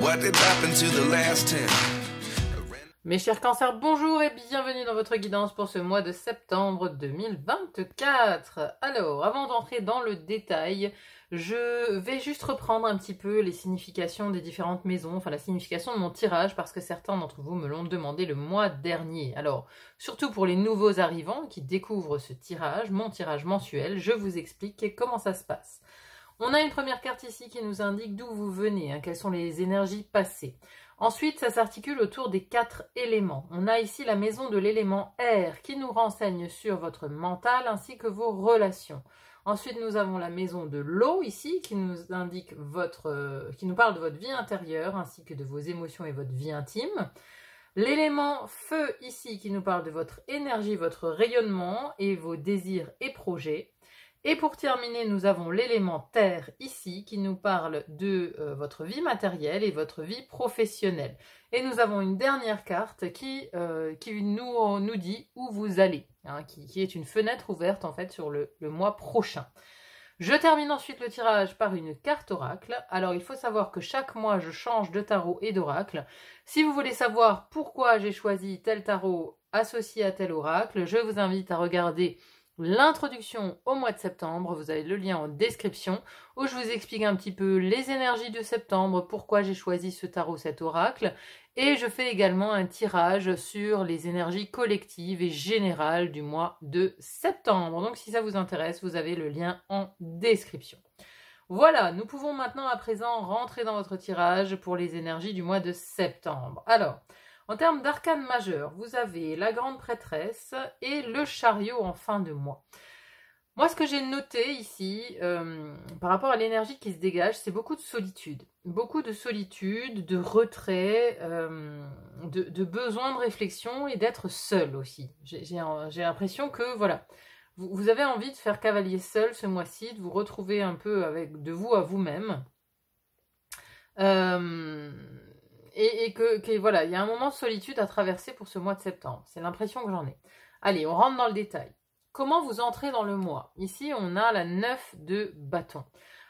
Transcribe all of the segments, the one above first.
What did happen to the last 10? Mes chers cancers, bonjour et bienvenue dans votre guidance pour ce mois de septembre 2024. Alors, avant d'entrer dans le détail, je vais juste reprendre un petit peu les significations des différentes maisons, enfin la signification de mon tirage, parce que certains d'entre vous me l'ont demandé le mois dernier. Alors, surtout pour les nouveaux arrivants qui découvrent ce tirage, mon tirage mensuel, je vous explique comment ça se passe. On a une première carte ici qui nous indique d'où vous venez, quelles sont les énergies passées. Ensuite, ça s'articule autour des 4 éléments. On a ici la maison de l'élément air qui nous renseigne sur votre mental ainsi que vos relations. Ensuite, nous avons la maison de l'eau ici qui nous indique qui nous parle de votre vie intérieure ainsi que de vos émotions et votre vie intime. L'élément feu ici qui nous parle de votre énergie, votre rayonnement et vos désirs et projets. Et pour terminer, nous avons l'élément terre ici qui nous parle de votre vie matérielle et votre vie professionnelle. Et nous avons une dernière carte qui nous dit où vous allez, qui est une fenêtre ouverte en fait sur le mois prochain. Je termine ensuite le tirage par une carte oracle. Alors il faut savoir que chaque mois je change de tarot et d'oracle. Si vous voulez savoir pourquoi j'ai choisi tel tarot associé à tel oracle, je vous invite à regarder l'introduction au mois de septembre, vous avez le lien en description où je vous explique un petit peu les énergies de septembre, pourquoi j'ai choisi ce tarot, cet oracle, et je fais également un tirage sur les énergies collectives et générales du mois de septembre. Donc si ça vous intéresse, vous avez le lien en description. Voilà, nous pouvons maintenant à présent rentrer dans votre tirage pour les énergies du mois de septembre. Alors, en termes d'arcane majeur, vous avez la grande prêtresse et le chariot en fin de mois. Moi, ce que j'ai noté ici, par rapport à l'énergie qui se dégage, c'est beaucoup de solitude. Beaucoup de solitude, de retrait, de besoin de réflexion et d'être seul aussi. J'ai l'impression que, voilà, vous avez envie de faire cavalier seul ce mois-ci, de vous retrouver un peu de vous à vous-même. Et que voilà, il y a un moment de solitude à traverser pour ce mois de septembre. C'est l'impression que j'en ai. Allez, on rentre dans le détail. Comment vous entrez dans le mois? Ici, on a la 9 de bâton.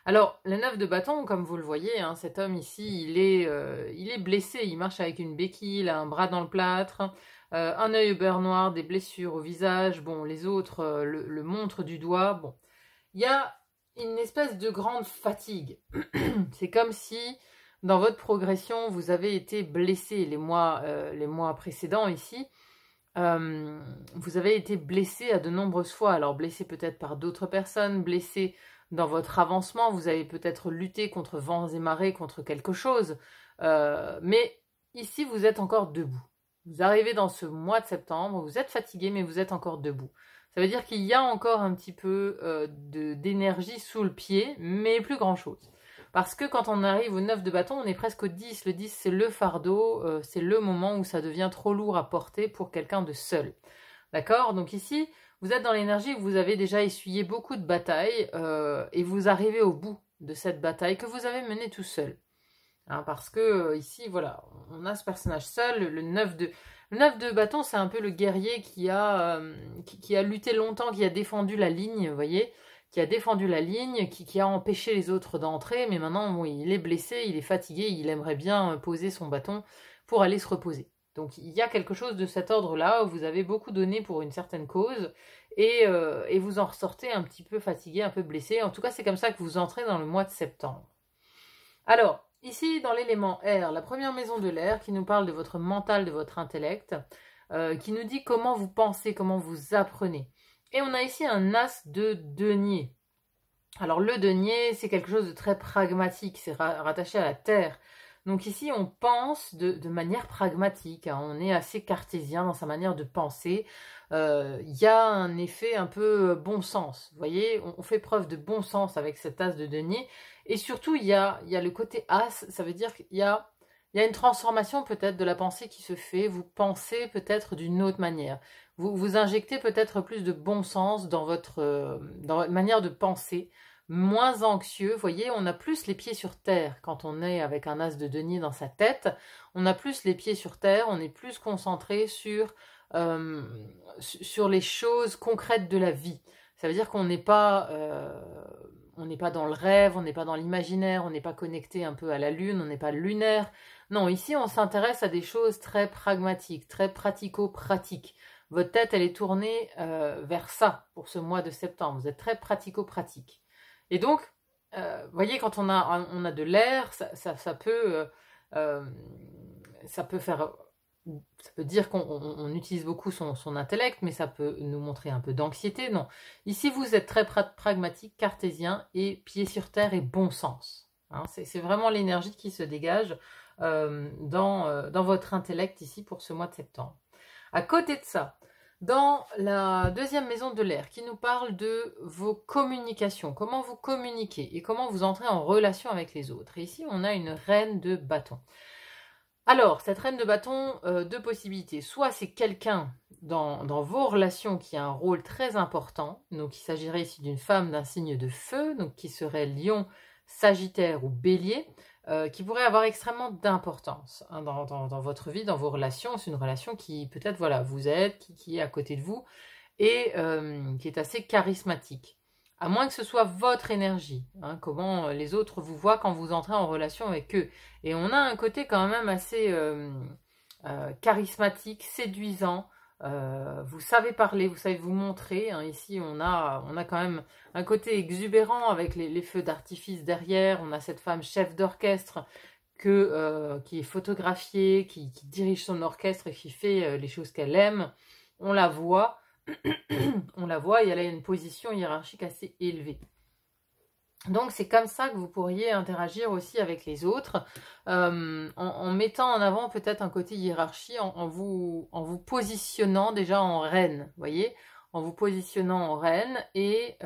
Alors, la 9 de bâton, comme vous le voyez, cet homme ici, il est blessé. Il marche avec une béquille, il a un bras dans le plâtre, un œil au beurre noir, des blessures au visage. Bon, les autres le montrent du doigt. Bon, il y a une espèce de grande fatigue. C'est comme si dans votre progression, vous avez été blessé les mois précédents ici. Vous avez été blessé à de nombreuses fois. Alors blessé peut-être par d'autres personnes, blessé dans votre avancement. Vous avez peut-être lutté contre vents et marées, contre quelque chose. Mais ici, vous êtes encore debout. Vous arrivez dans ce mois de septembre, vous êtes fatigué, mais vous êtes encore debout. Ça veut dire qu'il y a encore un petit peu d'énergie sous le pied, mais plus grand-chose. Parce que quand on arrive au 9 de bâton, on est presque au 10. Le 10, c'est le fardeau, c'est le moment où ça devient trop lourd à porter pour quelqu'un de seul. D'accord? Donc ici, vous êtes dans l'énergie où vous avez déjà essuyé beaucoup de batailles et vous arrivez au bout de cette bataille que vous avez menée tout seul. Parce que ici, voilà, on a ce personnage seul, le 9 de bâton, c'est un peu le guerrier qui a lutté longtemps, qui a défendu la ligne, vous voyez, qui a défendu la ligne, qui a empêché les autres d'entrer, mais maintenant, bon, il est blessé, il est fatigué, il aimerait bien poser son bâton pour aller se reposer. Donc, il y a quelque chose de cet ordre-là, où vous avez beaucoup donné pour une certaine cause, et vous en ressortez un petit peu fatigué, un peu blessé. En tout cas, c'est comme ça que vous entrez dans le mois de septembre. Alors, ici, dans l'élément air, la première maison de l'air, qui nous parle de votre mental, de votre intellect, qui nous dit comment vous pensez, comment vous apprenez. Et on a ici un as de denier. Alors le denier, c'est quelque chose de très pragmatique, c'est rattaché à la terre. Donc ici, on pense de manière pragmatique, on est assez cartésien dans sa manière de penser. Il y a un effet un peu bon sens, vous voyez, on fait preuve de bon sens avec cet as de denier. Et surtout, il y a le côté as, ça veut dire qu'il y a une transformation peut-être de la pensée qui se fait, vous pensez peut-être d'une autre manière. Vous injectez peut-être plus de bon sens dans votre manière de penser, moins anxieux. Vous voyez, on a plus les pieds sur terre quand on est avec un as de denier dans sa tête. On a plus les pieds sur terre, on est plus concentré sur les choses concrètes de la vie. Ça veut dire qu'on n'est pas on n'est pas dans le rêve, on n'est pas dans l'imaginaire, on n'est pas connecté un peu à la lune, on n'est pas lunaire. Non, ici on s'intéresse à des choses très pragmatiques, très pratico-pratiques. Votre tête, elle est tournée vers ça pour ce mois de septembre. Vous êtes très pratico-pratique. Et donc, vous voyez, quand on a de l'air, ça peut faire... Ça peut dire qu'on utilise beaucoup son intellect, mais ça peut nous montrer un peu d'anxiété. Non. Ici, vous êtes très pragmatique, cartésien et pied sur terre et bon sens. Hein, c'est vraiment l'énergie qui se dégage dans votre intellect ici pour ce mois de septembre. À côté de ça, dans la deuxième maison de l'air qui nous parle de vos communications, comment vous communiquez et comment vous entrez en relation avec les autres. Et ici, on a une reine de bâton. Alors, cette reine de bâton, deux possibilités. Soit c'est quelqu'un dans vos relations qui a un rôle très important. Donc, il s'agirait ici d'une femme d'un signe de feu, donc qui serait Lion, Sagittaire ou Bélier, qui pourrait avoir extrêmement d'importance hein, dans votre vie, dans vos relations. C'est une relation qui, peut-être, voilà, vous aide, qui est à côté de vous et qui est assez charismatique. À moins que ce soit votre énergie, hein, comment les autres vous voient quand vous entrez en relation avec eux. Et on a un côté quand même assez charismatique, séduisant. Vous savez parler, vous savez vous montrer. Hein. Ici, on a quand même un côté exubérant avec les feux d'artifice derrière. On a cette femme chef d'orchestre qui est photographiée, qui dirige son orchestre et qui fait les choses qu'elle aime. On la voit. On la voit et elle a une position hiérarchique assez élevée. Donc c'est comme ça que vous pourriez interagir aussi avec les autres, en mettant en avant peut-être un côté hiérarchie, en vous positionnant déjà en reine, vous voyez, en vous positionnant en reine. Et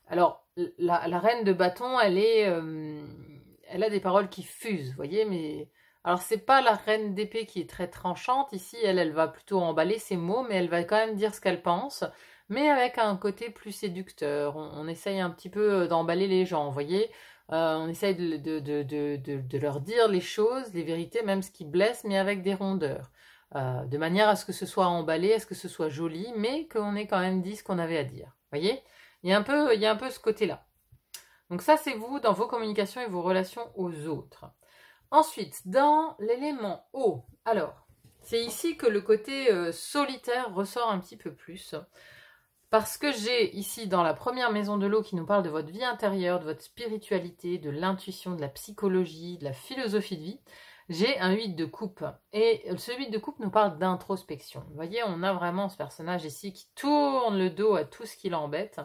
alors la reine de bâton, elle a des paroles qui fusent, vous voyez, mais... Alors, c'est pas la reine d'épée qui est très tranchante. Ici, elle va plutôt emballer ses mots, mais elle va quand même dire ce qu'elle pense, mais avec un côté plus séducteur. On essaye un petit peu d'emballer les gens, vous voyez. On essaye de leur dire les choses, les vérités, même ce qui blesse, mais avec des rondeurs. De manière à ce que ce soit emballé, à ce que ce soit joli, mais qu'on ait quand même dit ce qu'on avait à dire. Vous voyez ? Il y a un peu ce côté-là. Donc ça, c'est vous dans vos communications et vos relations aux autres. Ensuite, dans l'élément eau, alors, c'est ici que le côté solitaire ressort un petit peu plus. Parce que j'ai ici, dans la première maison de l'eau, qui nous parle de votre vie intérieure, de votre spiritualité, de l'intuition, de la psychologie, de la philosophie de vie, j'ai un 8 de coupe. Et ce 8 de coupe nous parle d'introspection. Vous voyez, on a vraiment ce personnage ici qui tourne le dos à tout ce qui l'embête,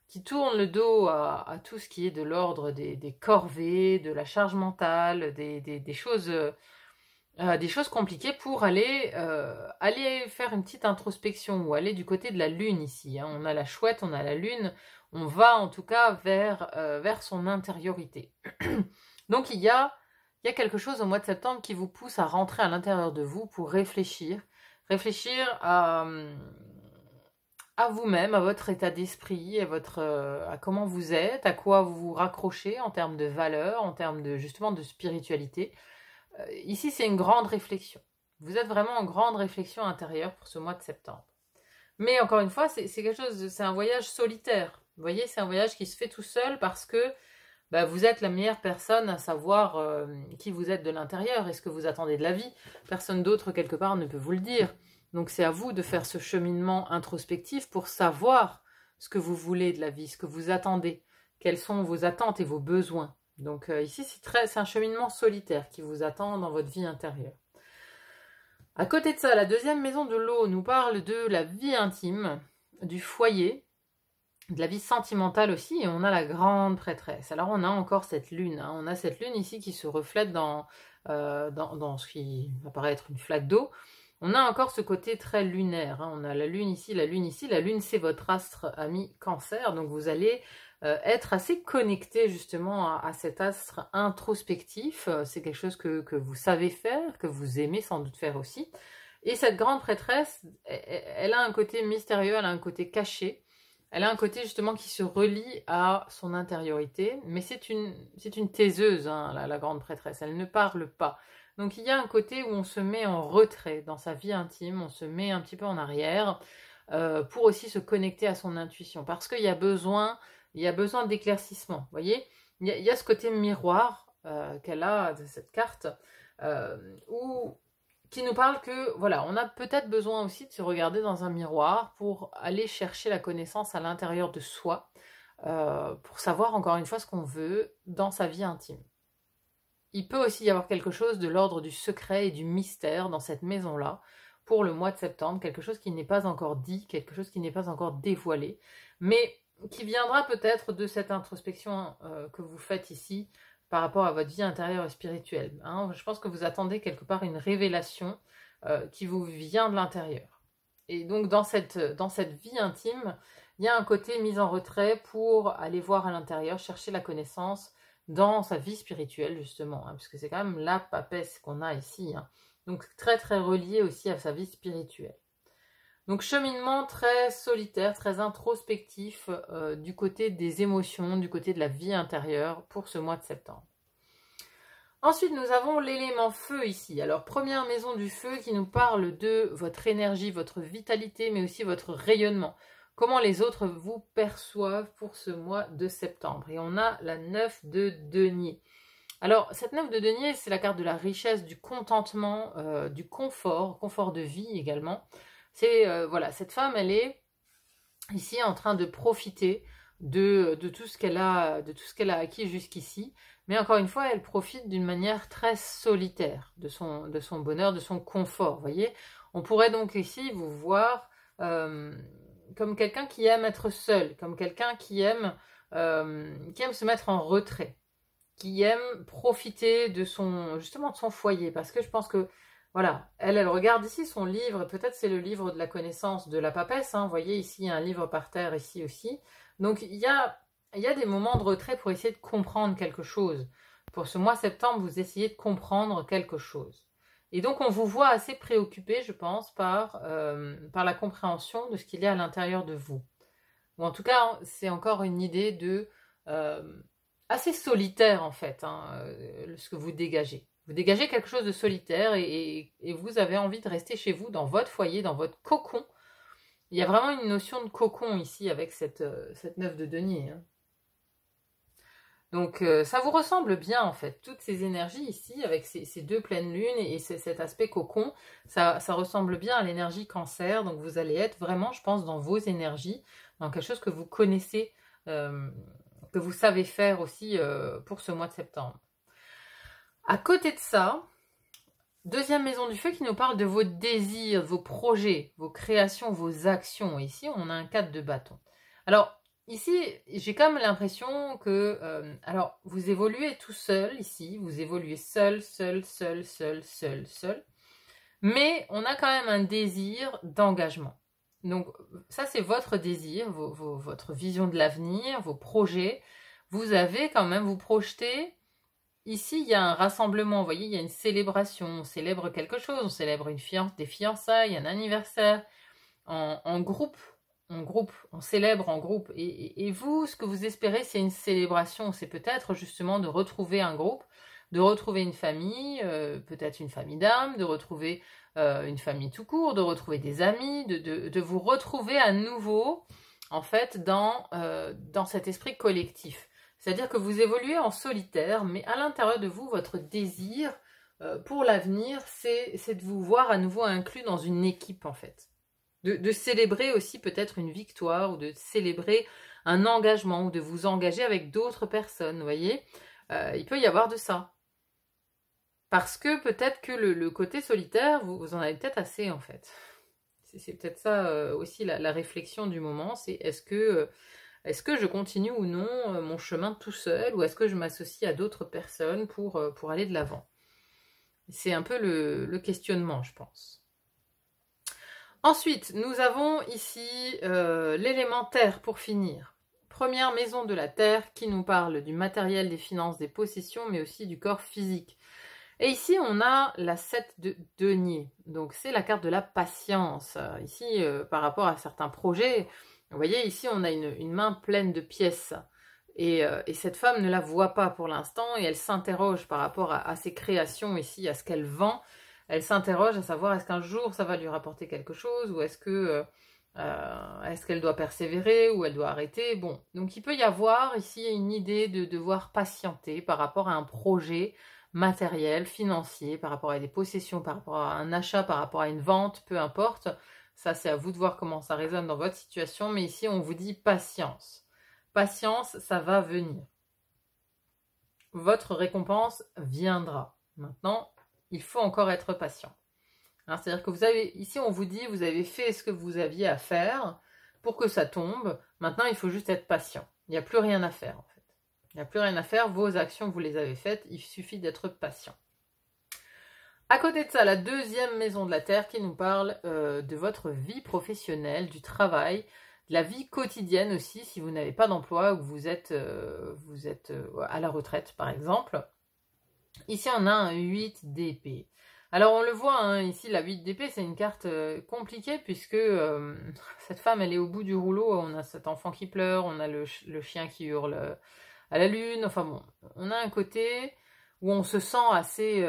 qui tourne le dos à tout ce qui est de l'ordre des corvées, de la charge mentale, des choses compliquées pour aller faire une petite introspection ou aller du côté de la lune ici. Hein. On a la chouette, on a la lune, on va en tout cas vers son intériorité. Donc il y a quelque chose au mois de septembre qui vous pousse à rentrer à l'intérieur de vous pour réfléchir à vous-même, à votre état d'esprit, à comment vous êtes, à quoi vous vous raccrochez en termes de valeurs, en termes justement de spiritualité. Ici, c'est une grande réflexion. Vous êtes vraiment en grande réflexion intérieure pour ce mois de septembre. Mais encore une fois, c'est quelque chose, c'est un voyage solitaire. Vous voyez, c'est un voyage qui se fait tout seul parce que vous êtes la meilleure personne à savoir qui vous êtes de l'intérieur et ce que vous attendez de la vie. Personne d'autre, quelque part, ne peut vous le dire. Donc c'est à vous de faire ce cheminement introspectif pour savoir ce que vous voulez de la vie, ce que vous attendez, quelles sont vos attentes et vos besoins. Donc ici, c'est un cheminement solitaire qui vous attend dans votre vie intérieure. À côté de ça, la deuxième maison de l'eau nous parle de la vie intime, du foyer, de la vie sentimentale aussi, et on a la grande prêtresse. Alors on a encore cette lune, hein. On a cette lune ici qui se reflète dans ce qui va paraître une flaque d'eau. On a encore ce côté très lunaire, hein. On a la lune ici, la lune ici. La lune, c'est votre astre ami Cancer, donc vous allez être assez connecté justement à cet astre introspectif. C'est quelque chose que vous savez faire, que vous aimez sans doute faire aussi. Et cette grande prêtresse, elle a un côté mystérieux, elle a un côté caché. Elle a un côté justement qui se relie à son intériorité, mais c'est une taiseuse, hein, la grande prêtresse, elle ne parle pas. Donc il y a un côté où on se met en retrait dans sa vie intime, on se met un petit peu en arrière pour aussi se connecter à son intuition, parce qu'il y a besoin il y a besoin d'éclaircissement. Vous voyez, il y a ce côté miroir qu'elle a de cette carte, qui nous parle que, voilà, on a peut-être besoin aussi de se regarder dans un miroir pour aller chercher la connaissance à l'intérieur de soi, pour savoir encore une fois ce qu'on veut dans sa vie intime. Il peut aussi y avoir quelque chose de l'ordre du secret et du mystère dans cette maison-là pour le mois de septembre, quelque chose qui n'est pas encore dit, quelque chose qui n'est pas encore dévoilé, mais qui viendra peut-être de cette introspection que vous faites ici par rapport à votre vie intérieure et spirituelle. Hein. Je pense que vous attendez quelque part une révélation qui vous vient de l'intérieur. Et donc dans cette vie intime, il y a un côté mise en retrait pour aller voir à l'intérieur, chercher la connaissance dans sa vie spirituelle justement, hein, parce que c'est quand même la papesse qu'on a ici. Hein. Donc très très relié aussi à sa vie spirituelle. Donc cheminement très solitaire, très introspectif du côté des émotions, du côté de la vie intérieure pour ce mois de septembre. Ensuite, nous avons l'élément feu ici. Alors, première maison du feu qui nous parle de votre énergie, votre vitalité, mais aussi votre rayonnement. Comment les autres vous perçoivent pour ce mois de septembre. Et on a la 9 de denier. Alors, cette 9 de denier, c'est la carte de la richesse, du contentement, du confort de vie également. C'est, voilà, cette femme, elle est ici en train de profiter de tout ce qu'elle a acquis jusqu'ici. Mais encore une fois, elle profite d'une manière très solitaire de son bonheur, de son confort. Vous voyez, on pourrait donc ici vous voir comme quelqu'un qui aime être seul, comme quelqu'un qui aime se mettre en retrait, qui aime profiter justement de son foyer. Parce que je pense que, voilà, elle regarde ici son livre, peut-être c'est le livre de la connaissance de la papesse. Hein, vous voyez ici, il y a un livre par terre ici aussi. Donc il y a des moments de retrait pour essayer de comprendre quelque chose. Pour ce mois de septembre, vous essayez de comprendre quelque chose. Et donc, on vous voit assez préoccupé, je pense, par la compréhension de ce qu'il y a à l'intérieur de vous. Ou en tout cas, c'est encore une idée de assez solitaire, en fait, hein, ce que vous dégagez. Vous dégagez quelque chose de solitaire et vous avez envie de rester chez vous, dans votre foyer, dans votre cocon. Il y a vraiment une notion de cocon ici avec cette 9 de denier. Hein. Donc ça vous ressemble bien en fait, toutes ces énergies ici avec ces deux pleines lunes et cet aspect cocon, ça ressemble bien à l'énergie cancer, donc vous allez être vraiment, je pense, dans vos énergies, dans quelque chose que vous connaissez, que vous savez faire aussi pour ce mois de septembre. À côté de ça, deuxième maison du feu qui nous parle de vos désirs, vos projets, vos créations, vos actions. Ici, on a un 4 de bâton. Alors, ici, j'ai quand même l'impression que... alors, vous évoluez tout seul ici. Vous évoluez seul. Mais on a quand même un désir d'engagement. Donc, ça, c'est votre désir, votre vision de l'avenir, vos projets. Vous avez quand même, vous projetez... Ici, il y a un rassemblement, vous voyez, il y a une célébration, on célèbre quelque chose, on célèbre des fiançailles, un anniversaire, en groupe, on célèbre en groupe. Et vous, ce que vous espérez, c'est une célébration, c'est peut-être justement de retrouver un groupe, de retrouver une famille, peut-être une famille d'âme, de retrouver une famille tout court, de retrouver des amis, de vous retrouver à nouveau, en fait, dans cet esprit collectif. C'est-à-dire que vous évoluez en solitaire, mais à l'intérieur de vous, votre désir pour l'avenir, c'est de vous voir à nouveau inclus dans une équipe, en fait. De célébrer aussi peut-être une victoire, ou de célébrer un engagement, ou de vous engager avec d'autres personnes, vous voyez. Il peut y avoir de ça. Parce que peut-être que le côté solitaire, vous en avez peut-être assez, en fait. C'est peut-être ça aussi la réflexion du moment, c'est est-ce que je continue ou non mon chemin tout seul ou est-ce que je m'associe à d'autres personnes pour aller de l'avant? C'est un peu le questionnement, je pense. Ensuite, nous avons ici l'élément terre pour finir. Première maison de la terre qui nous parle du matériel, des finances, des possessions, mais aussi du corps physique. Et ici, on a la 7 de denier. Donc, c'est la carte de la patience. Ici, par rapport à certains projets... Vous voyez, ici, on a une main pleine de pièces. Et cette femme ne la voit pas pour l'instant et elle s'interroge par rapport à ses créations ici, à ce qu'elle vend. Elle s'interroge à savoir est-ce qu'un jour ça va lui rapporter quelque chose ou est-ce que Est-ce qu'elle doit persévérer ou elle doit arrêter? Bon, donc il peut y avoir ici une idée de devoir patienter par rapport à un projet matériel, financier, par rapport à des possessions, par rapport à un achat, par rapport à une vente, peu importe. Ça, c'est à vous de voir comment ça résonne dans votre situation, mais ici, on vous dit patience. Patience, ça va venir. Votre récompense viendra. Maintenant, il faut encore être patient. C'est-à-dire que vous avez, ici on vous dit, vous avez fait ce que vous aviez à faire pour que ça tombe. Maintenant, il faut juste être patient. Il n'y a plus rien à faire en fait. Il n'y a plus rien à faire. Vos actions, vous les avez faites. Il suffit d'être patient. À côté de ça, la deuxième maison de la Terre qui nous parle de votre vie professionnelle, du travail, de la vie quotidienne aussi, si vous n'avez pas d'emploi ou que vous êtes à la retraite par exemple. Ici, on a un 8 d'épée. Alors, on le voit, hein, ici, la 8 d'épée, c'est une carte compliquée puisque cette femme, elle est au bout du rouleau. On a cet enfant qui pleure, on a le chien qui hurle à la lune. Enfin bon, on a un côté où on se sent assez...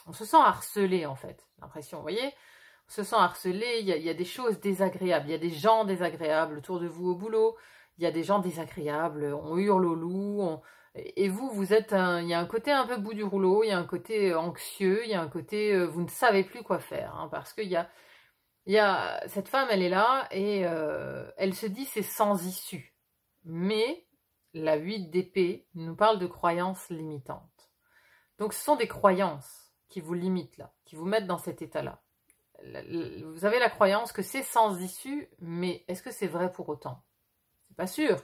on se sent harcelé, en fait, j'ai l'impression, vous voyez? On se sent harcelé, il y a des choses désagréables, il y a des gens désagréables autour de vous au boulot, il y a des gens désagréables, on hurle au loup, et vous êtes il y a un côté un peu bout du rouleau, il y a un côté anxieux, il y a un côté vous ne savez plus quoi faire, hein, parce qu'il y a cette femme, elle est là et elle se dit c'est sans issue. Mais la 8 d'épée nous parle de croyances limitantes. Donc ce sont des croyances qui vous limitent là, qui vous mettent dans cet état-là. Vous avez la croyance que c'est sans issue, mais est-ce que c'est vrai pour autant? C'est pas sûr.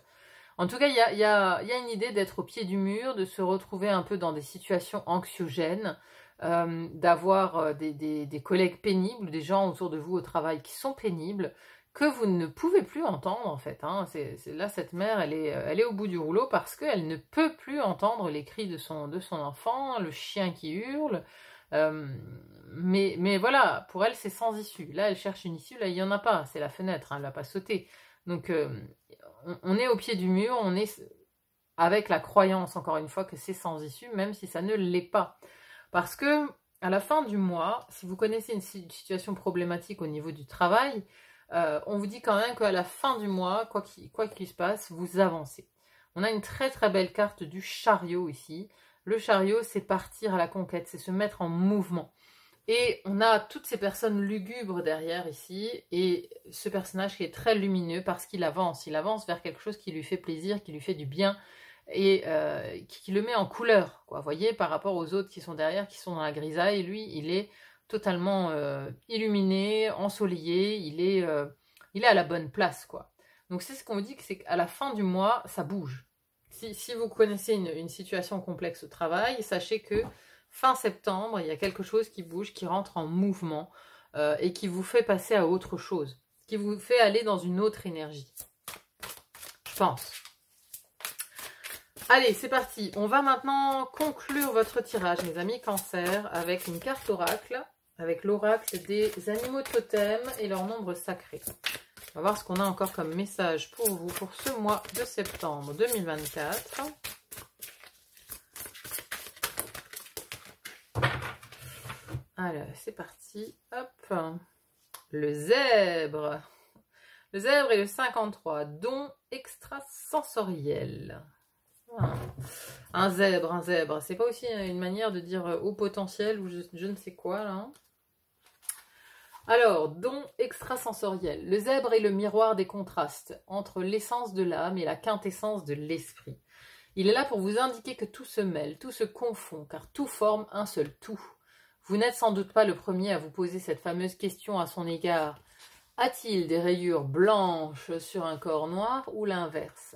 En tout cas, il y a une idée d'être au pied du mur, de se retrouver un peu dans des situations anxiogènes, d'avoir des collègues pénibles, des gens autour de vous au travail qui sont pénibles, que vous ne pouvez plus entendre en fait. Hein. Là, cette mère, elle est au bout du rouleau parce qu'elle ne peut plus entendre les cris de son enfant, le chien qui hurle. Mais voilà, pour elle, c'est sans issue. Là, elle cherche une issue, là, il n'y en a pas. C'est la fenêtre, hein, elle ne va pas sauter. Donc, on est au pied du mur, on est avec la croyance, encore une fois, que c'est sans issue, même si ça ne l'est pas. Parce que, à la fin du mois, si vous connaissez une situation problématique au niveau du travail, on vous dit quand même qu'à la fin du mois, quoi qu'il se passe, vous avancez. On a une très très belle carte du chariot ici. Le chariot, c'est partir à la conquête, c'est se mettre en mouvement. Et on a toutes ces personnes lugubres derrière ici, et ce personnage qui est très lumineux parce qu'il avance. Il avance vers quelque chose qui lui fait plaisir, qui lui fait du bien, et qui le met en couleur, quoi. Vous voyez, par rapport aux autres qui sont derrière, qui sont dans la grisaille, lui, il est totalement illuminé, ensoleillé, il est à la bonne place, quoi. Donc c'est ce qu'on dit, c'est qu'à la fin du mois, ça bouge. Si vous connaissez une situation complexe au travail, sachez que fin septembre, il y a quelque chose qui bouge, qui rentre en mouvement et qui vous fait passer à autre chose, qui vous fait aller dans une autre énergie. Je pense. Allez, c'est parti. On va maintenant conclure votre tirage, mes amis Cancer, avec une carte oracle, avec l'oracle des animaux totems et leur nombre sacré. On va voir ce qu'on a encore comme message pour vous pour ce mois de septembre 2024. Alors, c'est parti. Hop. Le zèbre. Le zèbre et le 53. Don extrasensoriel. Un zèbre. C'est pas aussi une manière de dire haut potentiel ou je ne sais quoi, là. Alors, don extrasensoriel. Le zèbre est le miroir des contrastes entre l'essence de l'âme et la quintessence de l'esprit. Il est là pour vous indiquer que tout se mêle, tout se confond, car tout forme un seul tout. Vous n'êtes sans doute pas le premier à vous poser cette fameuse question à son égard. A-t-il des rayures blanches sur un corps noir ou l'inverse?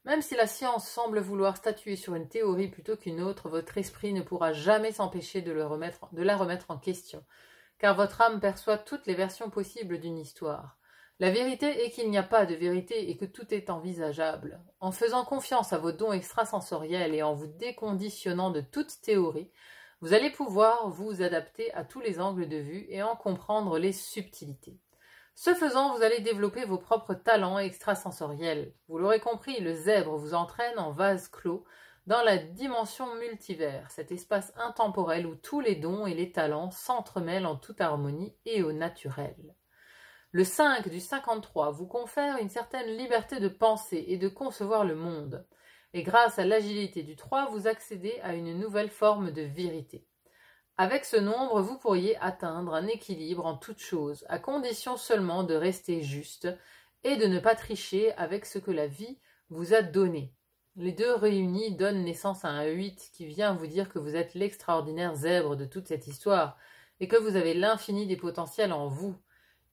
Même si la science semble vouloir statuer sur une théorie plutôt qu'une autre, votre esprit ne pourra jamais s'empêcher de la remettre en question, car votre âme perçoit toutes les versions possibles d'une histoire. La vérité est qu'il n'y a pas de vérité et que tout est envisageable. En faisant confiance à vos dons extrasensoriels et en vous déconditionnant de toute théorie, vous allez pouvoir vous adapter à tous les angles de vue et en comprendre les subtilités. Ce faisant, vous allez développer vos propres talents extrasensoriels. Vous l'aurez compris, le zèbre vous entraîne en vase clos dans la dimension multivers, cet espace intemporel où tous les dons et les talents s'entremêlent en toute harmonie et au naturel. Le 5 du 53 vous confère une certaine liberté de penser et de concevoir le monde. Et grâce à l'agilité du 3, vous accédez à une nouvelle forme de vérité. Avec ce nombre, vous pourriez atteindre un équilibre en toutes choses, à condition seulement de rester juste et de ne pas tricher avec ce que la vie vous a donné. Les deux réunis donnent naissance à un 8 qui vient vous dire que vous êtes l'extraordinaire zèbre de toute cette histoire et que vous avez l'infini des potentiels en vous.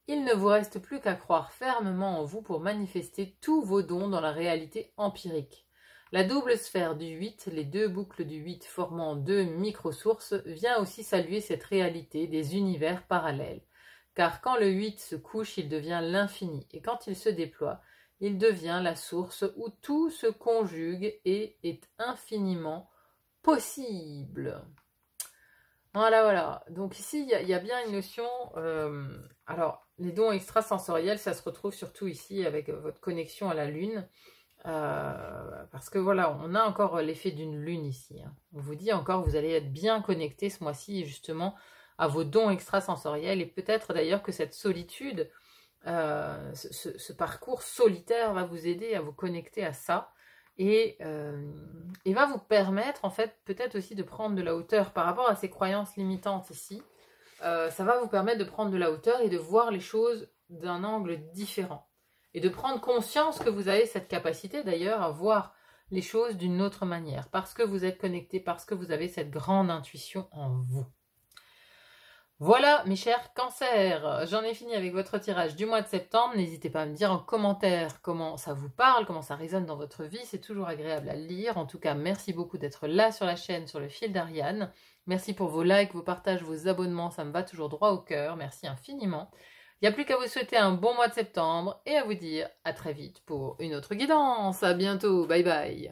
Il ne vous reste plus qu'à croire fermement en vous pour manifester tous vos dons dans la réalité empirique. La double sphère du 8, les deux boucles du 8 formant deux microsources, vient aussi saluer cette réalité des univers parallèles. Car quand le 8 se couche, il devient l'infini, et quand il se déploie, il devient la source où tout se conjugue et est infiniment possible. Voilà, voilà. Donc ici, il y a bien une notion... alors, les dons extrasensoriels, ça se retrouve surtout ici avec votre connexion à la Lune. Parce que voilà, on a encore l'effet d'une lune ici. Hein. On vous dit encore, vous allez être bien connecté ce mois-ci justement à vos dons extrasensoriels et peut-être d'ailleurs que cette solitude, ce parcours solitaire va vous aider à vous connecter à ça et va vous permettre en fait peut-être aussi de prendre de la hauteur par rapport à ces croyances limitantes ici. Ça va vous permettre de prendre de la hauteur et de voir les choses d'un angle différent. Et de prendre conscience que vous avez cette capacité d'ailleurs à voir les choses d'une autre manière. Parce que vous êtes connecté, parce que vous avez cette grande intuition en vous. Voilà mes chers cancers, j'en ai fini avec votre tirage du mois de septembre. N'hésitez pas à me dire en commentaire comment ça vous parle, comment ça résonne dans votre vie. C'est toujours agréable à lire. En tout cas, merci beaucoup d'être là sur la chaîne, sur le fil d'Ariane. Merci pour vos likes, vos partages, vos abonnements. Ça me va toujours droit au cœur. Merci infiniment. Il n'y a plus qu'à vous souhaiter un bon mois de septembre et à vous dire à très vite pour une autre guidance. À bientôt. Bye bye.